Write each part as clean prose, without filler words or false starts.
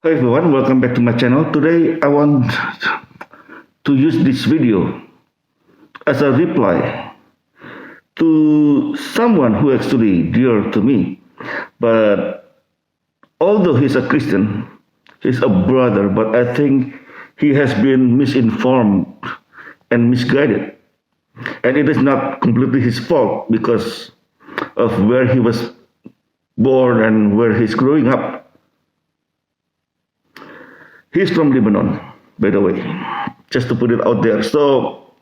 Hi everyone, welcome back to my channel. Today I want to use this video as a reply to someone who actually dear to me. But although he's a Christian, he's a brother, but I think he has been misinformed and misguided. And it is not completely his fault because of where he was born and where he's growing up. He's from Lebanon, by the way, just to put it out there. So,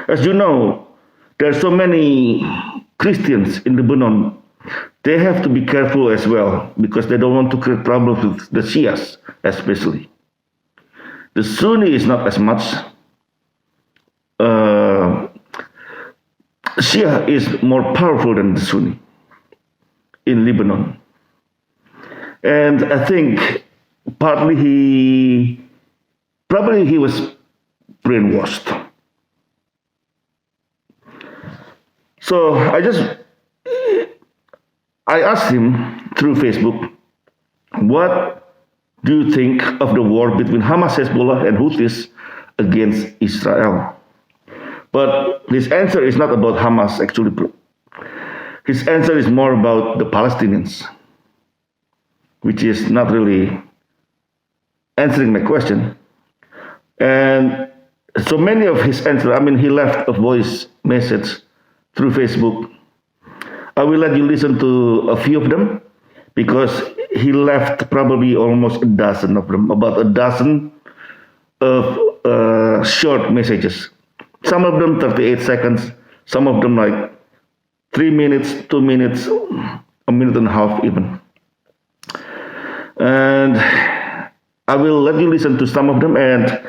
as you know, there are so many Christians in Lebanon. They have to be careful as well because they don't want to create problems with the Shias, especially. The Sunni is not as much. Shia is more powerful than the Sunni in Lebanon. And I think partly he was brainwashed. So I asked him through Facebook, what do you think of the war between Hamas, Hezbollah, and Houthis against Israel? But his answer is not about Hamas actually. His answer is more about the Palestinians, which is not really answering my question. And so many of his answers, he left a voice message through Facebook. I will let you listen to a few of them because he left probably almost a dozen of them, about a dozen of short messages. Some of them 38 seconds, some of them like 3 minutes, 2 minutes, a minute and a half even. And I will let you listen to some of them, and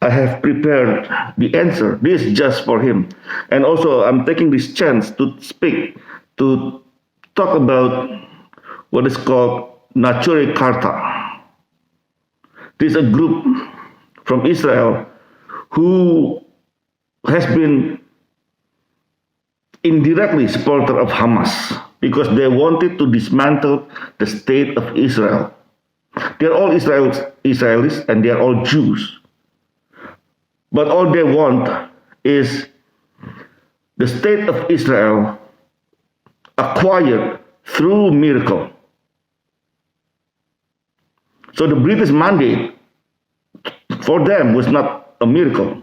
I have prepared the answer. This is just for him. And also, I'm taking this chance to speak, to talk about what is called Nature Karta. This is a group from Israel who has been indirectly supporter of Hamas because they wanted to dismantle the state of Israel. They're all Israelis and they're all Jews. But all they want is the state of Israel acquired through miracle. So the British mandate for them was not a miracle.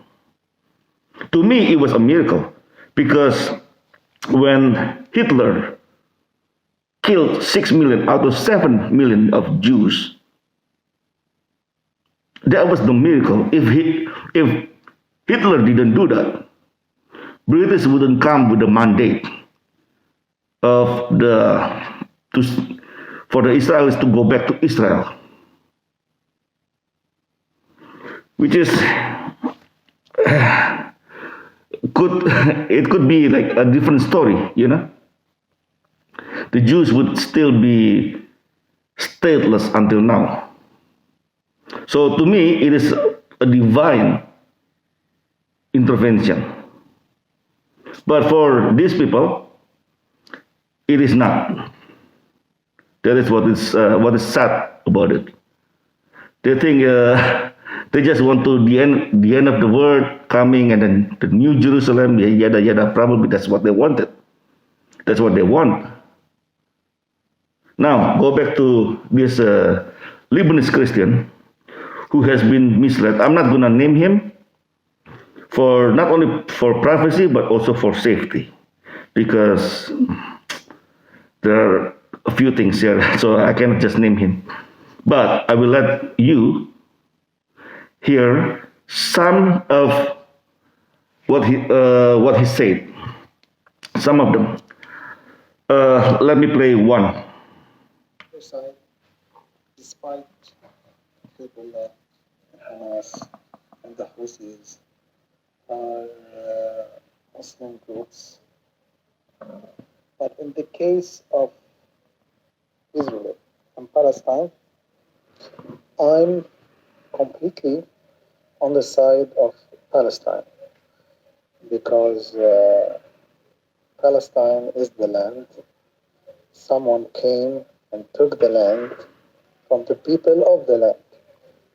To me, it was a miracle because when Hitler killed 6 million out of 7 million of Jews, that was the miracle. If Hitler didn't do that, British wouldn't come with the mandate of for the Israelis to go back to Israel, which is it could be like a different story, you know. The Jews would still be stateless until now. So to me, it is a divine intervention. But for these people, it is not. That is what is sad about it. They think they just want to the end of the world coming, and then the New Jerusalem, yada yada. Probably that's what they wanted. That's what they want. Now go back to this Lebanese Christian who has been misled. I'm not going to name him for not only for privacy but also for safety, because there are a few things here, so I cannot just name him. But I will let you hear some of what he said. Some of them. Let me play one. Despite Hezbollah, Hamas, and the Houthis are Muslim groups, but in the case of Israel and Palestine, I'm completely on the side of Palestine because Palestine is the land. Someone came and took the land from the people of the land.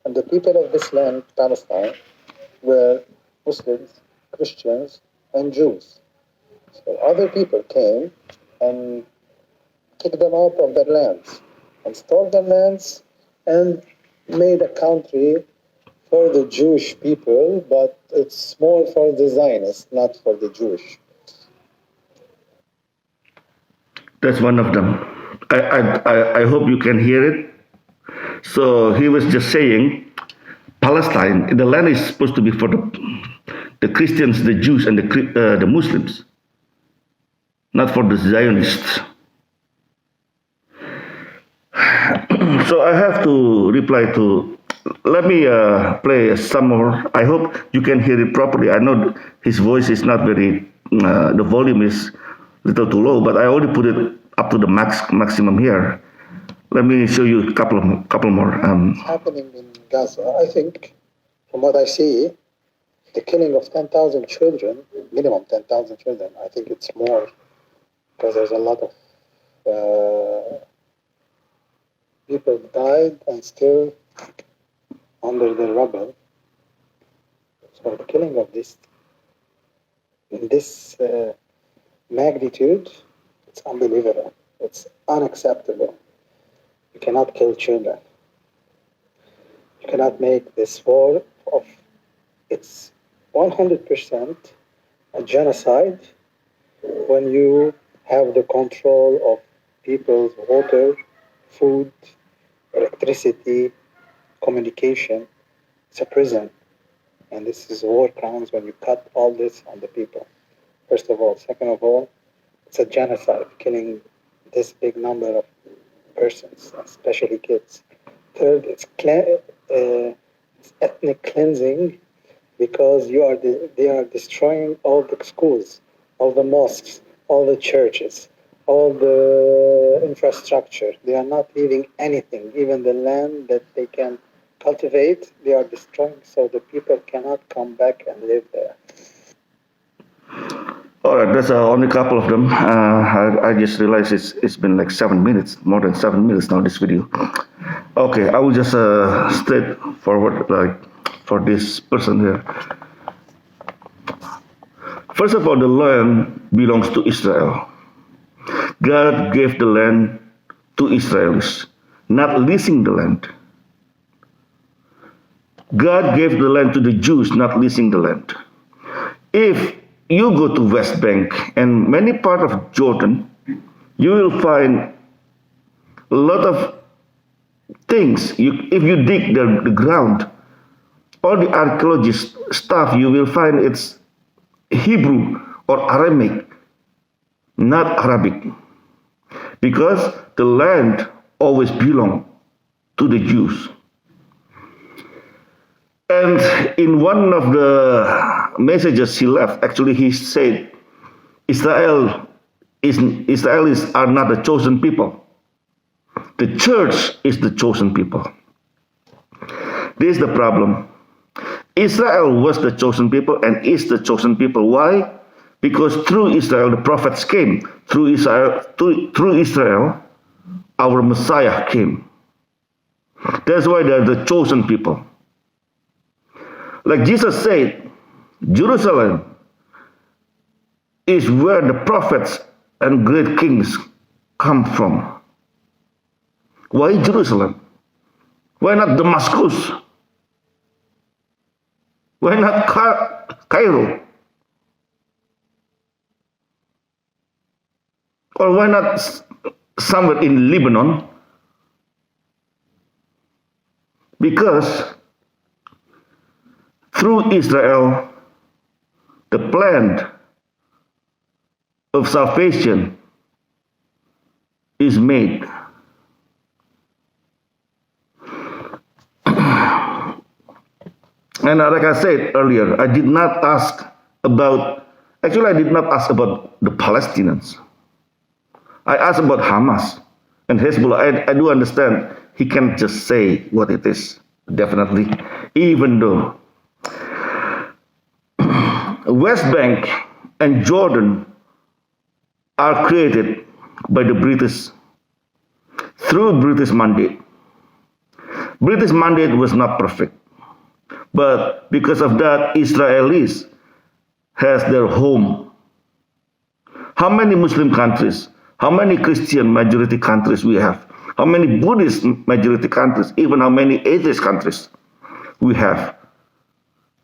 And the people of this land, Palestine, were Muslims, Christians, and Jews. So other people came and kicked them out of their lands and stole their lands and made a country for the Jewish people, but it's more for the Zionists, not for the Jewish. That's one of them. I hope you can hear it. So he was just saying, Palestine, the land is supposed to be for the Christians, the Jews, and the Muslims, not for the Zionists. So I have to reply to. Let me play some more. I hope you can hear it properly. I know his voice is not very. The volume is a little too low, but I already put it up to the maximum here. Let me show you a couple more. What's happening in Gaza? I think, from what I see, the killing of 10,000 children, minimum 10,000 children. I think it's more because there's a lot of people died and still under the rubble. So the killing of this in this magnitude, it's unbelievable. It's unacceptable. You cannot kill children. You cannot make this war of, it's 100% a genocide when you have the control of people's water, food, electricity, communication. It's a prison. And this is war crimes when you cut all this on the people. First of all. Second of all, it's a genocide, killing this big number of persons, especially kids. Third, it's ethnic cleansing because they are destroying all the schools, all the mosques, all the churches, all the infrastructure. They are not leaving anything, even the land that they can cultivate, they are destroying, so the people cannot come back and live there. All right, that's only a couple of them. I just realized it's been like 7 minutes, more than 7 minutes now, this video. Okay, I will just straight forward like for this person here. First of all, the land belongs to Israel. God gave the land to Israelis, not leasing the land. God gave the land to the Jews, not leasing the land. If you go to West Bank and many parts of Jordan, you will find a lot of things. If you dig the ground, all the archaeologist stuff, you will find it's Hebrew or Aramaic, not Arabic. Because the land always belonged to the Jews. And in one of the messages he left, actually he said, Israelis are not the chosen people. The church is the chosen people. This is the problem. Israel was the chosen people and is the chosen people. Why? Because through Israel the prophets came. Through Israel, our Messiah came. That's why they're the chosen people. Like Jesus said, Jerusalem is where the prophets and great kings come from. Why Jerusalem? Why not Damascus? Why not Cairo? Or why not somewhere in Lebanon? Because through Israel, the plan of salvation is made. And like I said earlier, I did not ask about the Palestinians. I asked about Hamas and Hezbollah. I do understand he can't just say what it is, definitely, even though West Bank and Jordan are created by the British through British mandate. British mandate was not perfect. But because of that, Israelis has their home. How many Muslim countries, how many Christian majority countries we have, how many Buddhist majority countries, even how many atheist countries we have.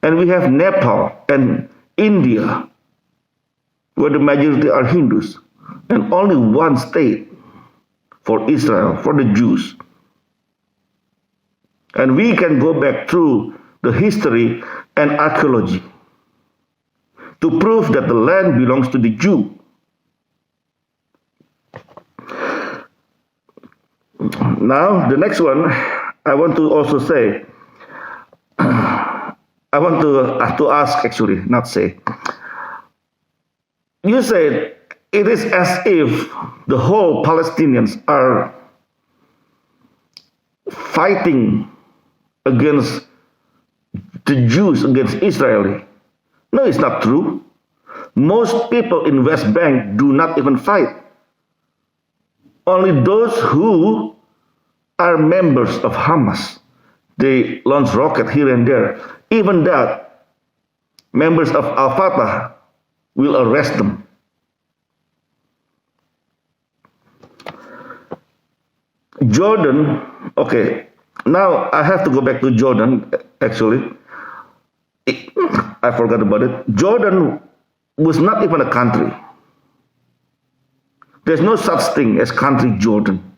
And we have Nepal and India, where the majority are Hindus, and only one state for Israel, for the Jews. And we can go back through the history and archaeology to prove that the land belongs to the Jew. Now, the next one, I want to also say, I want to ask actually, not say. You said it is as if the whole Palestinians are fighting against the Jews, against Israel. No, it's not true. Most people in West Bank do not even fight. Only those who are members of Hamas, they launch rocket here and there. Even that, members of Al-Fatah will arrest them. Jordan, okay, now I have to go back to Jordan, actually. I forgot about it. Jordan was not even a country. There's no such thing as country Jordan.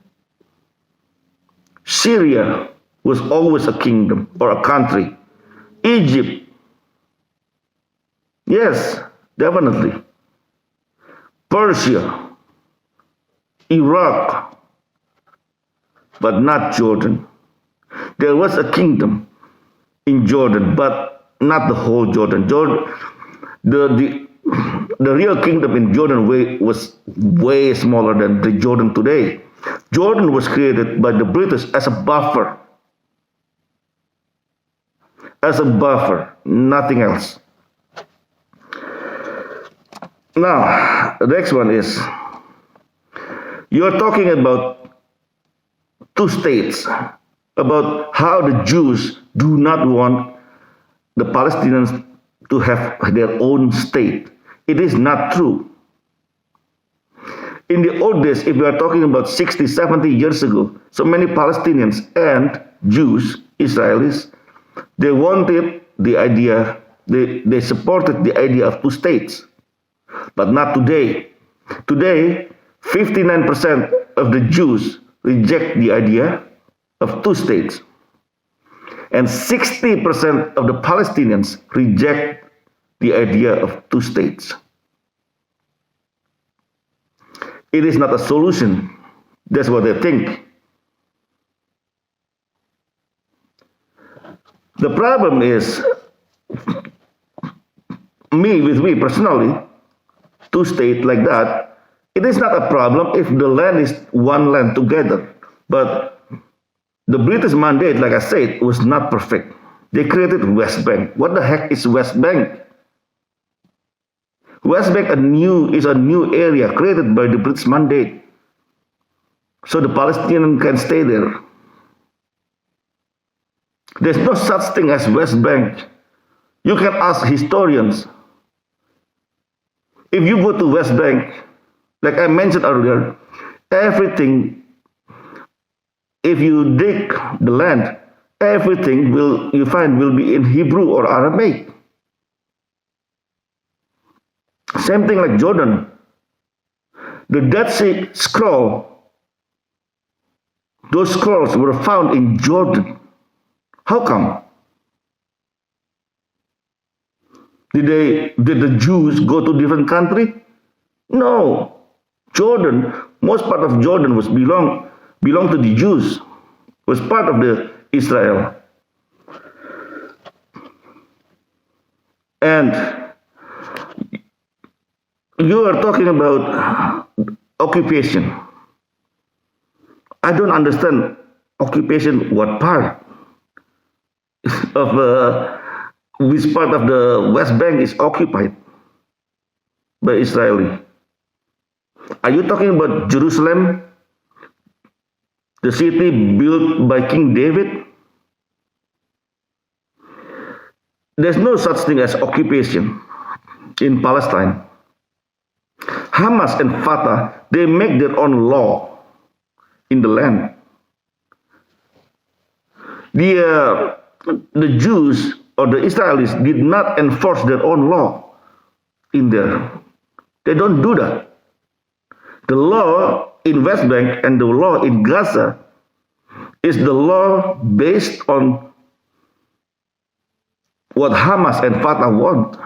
Syria was always a kingdom or a country. Egypt, yes, definitely. Persia, Iraq, but not Jordan. There was a kingdom in Jordan, but not the whole Jordan. The real kingdom in Jordan was way smaller than the Jordan today. Jordan was created by the British as a buffer. As a buffer, nothing else. Now, the next one is, you're talking about two states, about how the Jews do not want the Palestinians to have their own state. It is not true. In the old days, if we are talking about 60, 70 years ago, so many Palestinians and Jews, Israelis, they wanted the idea, they supported the idea of two states. But not today. Today, 59% of the Jews reject the idea of two states. And 60% of the Palestinians reject the idea of two states. It is not a solution. That's what they think. The problem is, with me personally, two states like that, it is not a problem if the land is one land together. But the British mandate, like I said, was not perfect. They created West Bank. What the heck is West Bank? West Bank is a new area created by the British mandate, so the Palestinians can stay there. There's no such thing as West Bank. You can ask historians. If you go to West Bank, like I mentioned earlier, everything, if you dig the land, everything you find will be in Hebrew or Aramaic. Same thing like Jordan. The Dead Sea Scroll, those scrolls were found in Jordan. How come? Did the Jews go to different country? No. Jordan, most part of Jordan was belong to the Jews, was part of the Israel. And you are talking about occupation. I don't understand occupation, what part of which part of the West Bank is occupied by Israeli? Are you talking about Jerusalem, the city built by King David? there's no such thing as occupation in Palestine. Hamas and Fatah, they make their own law in the land. The Jews or the Israelis did not enforce their own law in there. They don't do that. The law in West Bank and the law in Gaza is the law based on what Hamas and Fatah want.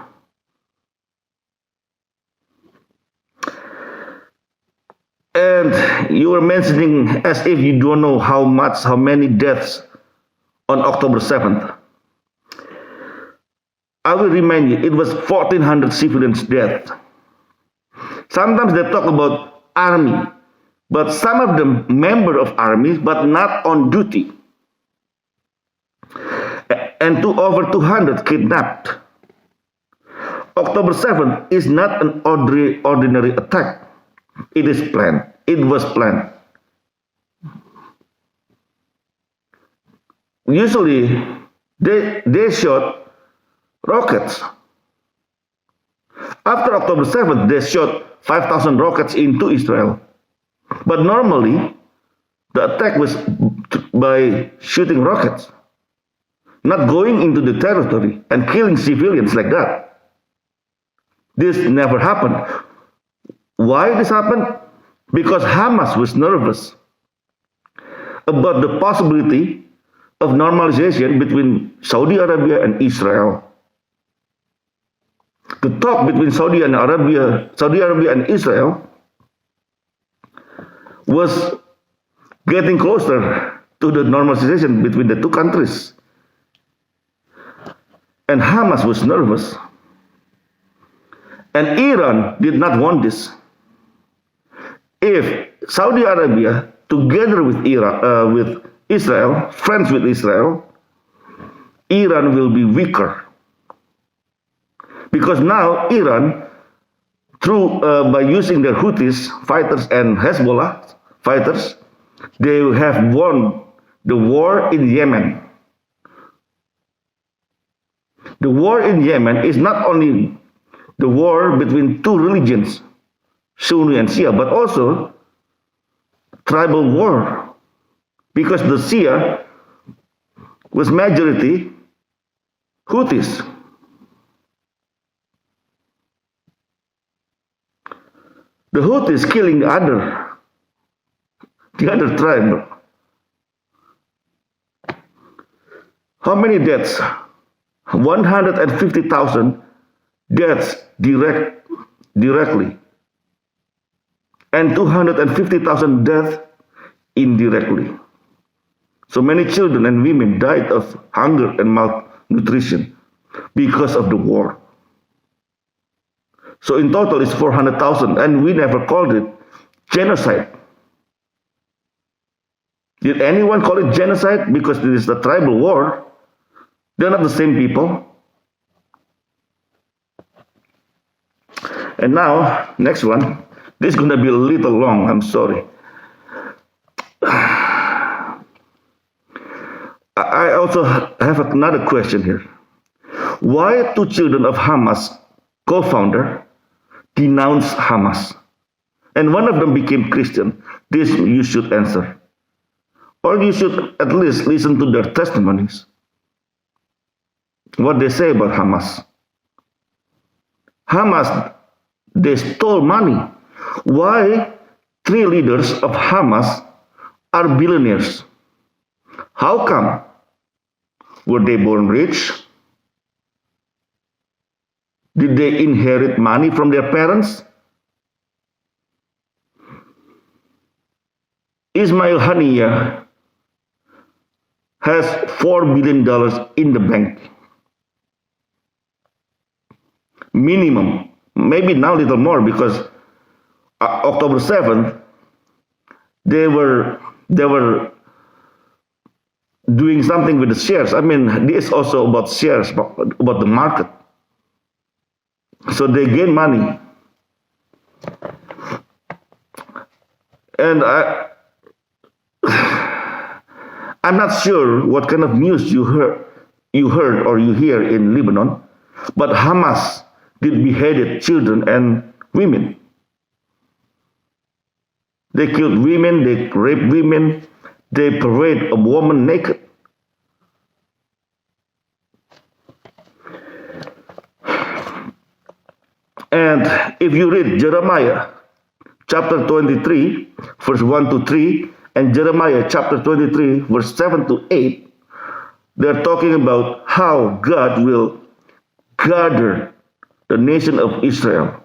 And you were mentioning as if you don't know how many deaths on October 7th. I will remind you, it was 1,400 civilians dead. Sometimes they talk about army, but some of them member of armies, but not on duty. And over 200 kidnapped. October 7th is not an ordinary attack. It is planned. It was planned. Usually, they shot rockets. After October 7th, they shot 5,000 rockets into Israel. But normally, the attack was by shooting rockets, not going into the territory and killing civilians like that. This never happened. Why this happened? Because Hamas was nervous about the possibility of normalization between Saudi Arabia and Israel. The talk between Saudi Arabia and Israel was getting closer to the normalization between the two countries. And Hamas was nervous. And Iran did not want this. If Saudi Arabia, together with Israel, friends with Israel, Iran will be weaker. Because now Iran, by using their Houthis fighters and Hezbollah fighters, they have won the war in Yemen. The war in Yemen is not only the war between two religions, Sunni and Shia, but also tribal war. Because the Shia was majority Houthis. The Houthis killing the other tribe. How many deaths? 150,000 deaths directly. And 250,000 deaths indirectly. So many children and women died of hunger and malnutrition because of the war. So in total it's 400,000, and we never called it genocide. Did anyone call it genocide? Because it is a tribal war. They're not the same people. And now, next one. This is going to be a little long, I'm sorry. I also have another question here. Why two children of Hamas co-founder denounced Hamas? And one of them became Christian. This you should answer. Or you should at least listen to their testimonies. What they say about Hamas. Hamas, they stole money. Why three leaders of Hamas are billionaires? How come? Were they born rich? Did they inherit money from their parents? Ismail Haniyeh has $4 billion in the bank. Minimum. Maybe now a little more, because October 7th, they were doing something with the shares. I mean, this is also about shares, about the market. So they gain money. And I'm not sure what kind of news you you heard or you hear in Lebanon, but Hamas did beheaded children and women. They killed women, they raped women, they parade a woman naked. And if you read Jeremiah chapter 23, verse 1 to 3, and Jeremiah chapter 23, verse 7 to 8, they're talking about how God will gather the nation of Israel.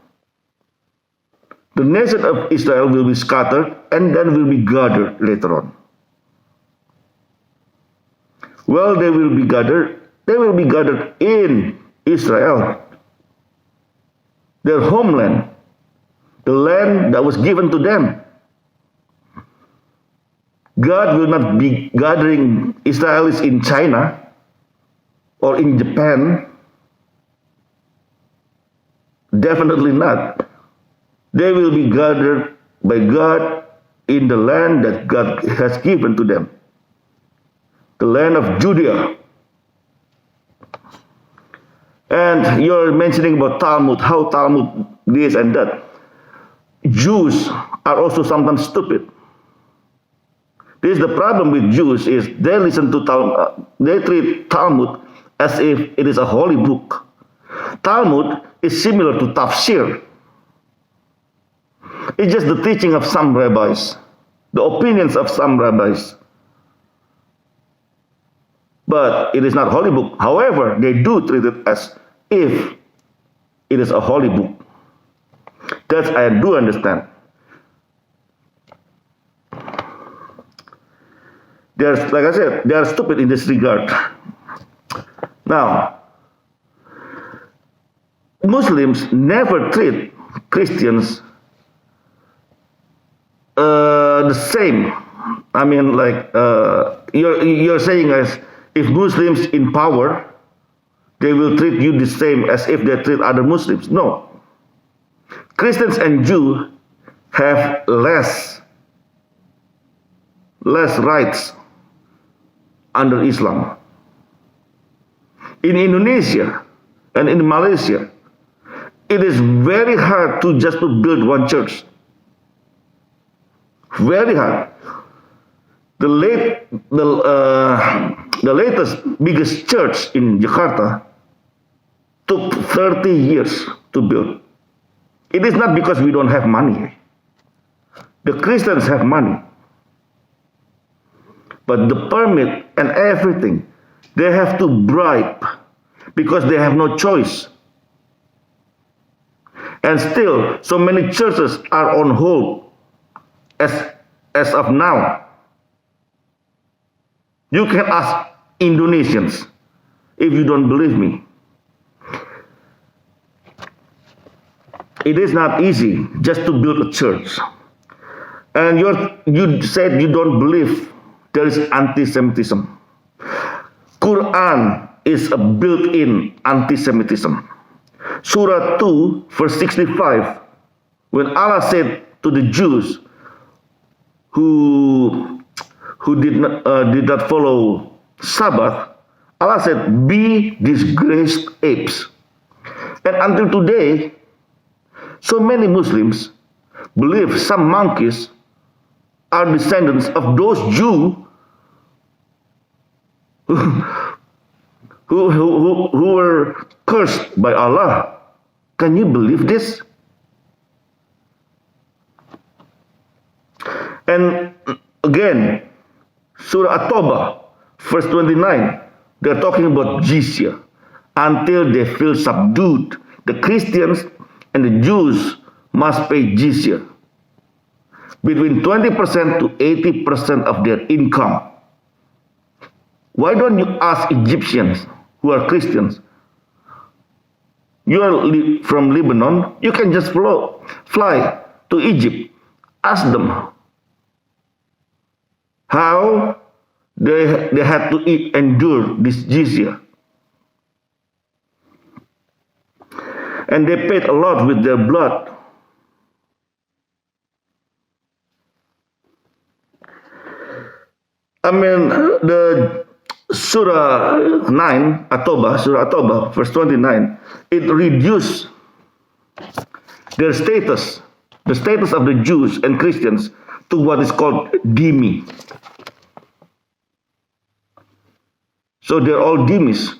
The nation of Israel will be scattered and then will be gathered later on. Well, they will be gathered in Israel, their homeland, the land that was given to them. God will not be gathering Israelis in China or in Japan. Definitely not. They will be gathered by God in the land that God has given to them, the land of Judea. And you're mentioning about Talmud, how Talmud this and that. Jews are also sometimes stupid. This is the problem with Jews is they listen to Talmud, they treat Talmud as if it is a holy book. Talmud is similar to tafsir. It's just the teaching of some rabbis, the opinions of some rabbis. But it is not a holy book. However, they do treat it as if it is a holy book. That I do understand. Like I said, they are stupid in this regard. Now, Muslims never treat Christians the same. I mean, like you're saying as if Muslims in power, they will treat you the same as if they treat other Muslims. No. Christians and Jews have less rights under Islam. In Indonesia and in Malaysia, it is very hard to just to build one church. Very hard. The latest biggest church in Jakarta took 30 years to build. It is not because we don't have money. The Christians have money. But the permit and everything, they have to bribe because they have no choice. And still, so many churches are on hold as of now. You can ask Indonesians if you don't believe me. It is not easy just to build a church. And you said you don't believe there is anti-Semitism. Quran is a built-in anti-Semitism. Surah 2, verse 65, when Allah said to the Jews who did not follow Sabbath, Allah said, "Be disgraced apes." And until today, so many Muslims believe some monkeys are descendants of those Jews who were cursed by Allah. Can you believe this? And again, Surah At-Tawbah, verse 29, they're talking about jizya. Until they feel subdued, the Christians and the Jews must pay jizya, between 20% to 80% of their income. Why don't you ask Egyptians who are Christians? You are from Lebanon, you can just fly to Egypt. Ask them how they had to endure this jizya. And they paid a lot with their blood. I mean, Surah 9, Surah At-Tawbah, verse 29, it reduced their status, the status of the Jews and Christians, to what is called dhimmi. So they're all dhimmis.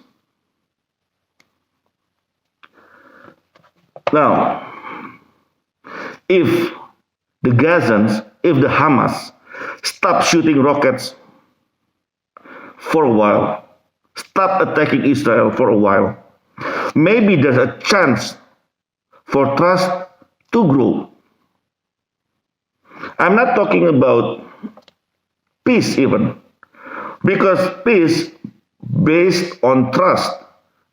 Now, if the Gazans, if the Hamas stop shooting rockets for a while, stop attacking Israel for a while, maybe there's a chance for trust to grow. I'm not talking about peace even, because peace based on trust,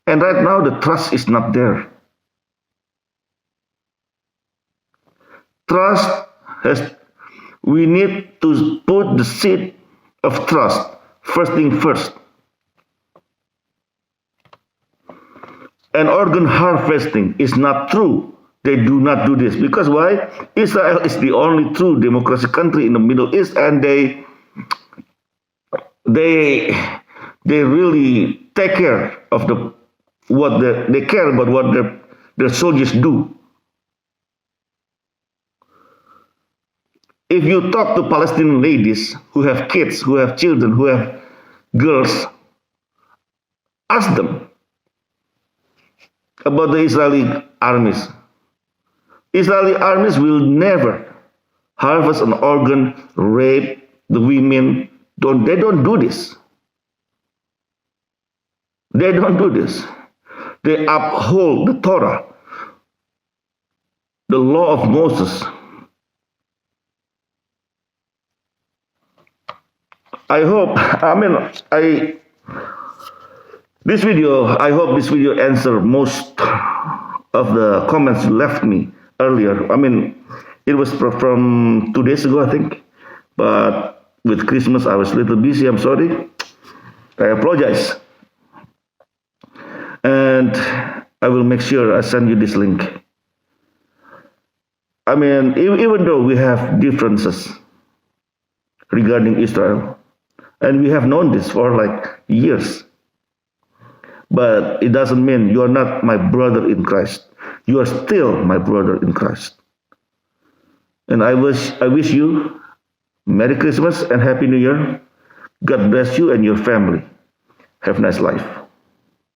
and right now the trust is not there. We need to put the seed of trust first thing first. And organ harvesting is not true. They do not do this. Because why? Israel is the only true democracy country in the Middle East, and they really take care of they care about what their soldiers do. If you talk to Palestinian ladies who have kids, who have children, who have girls, ask them about the Israeli armies. Israeli armies will never harvest an organ, rape the women. They don't do this. They don't do this. They uphold the Torah, the law of Moses. I hope this video answers most of the comments you left me earlier. It was from 2 days ago, I think. But with Christmas, I was a little busy. I'm sorry. I apologize. And I will make sure I send you this link. Even though we have differences regarding Israel, and we have known this for like years, but it doesn't mean you are not my brother in Christ. You are still my brother in Christ. And I wish you Merry Christmas and Happy New Year. God bless you and your family. Have a nice life.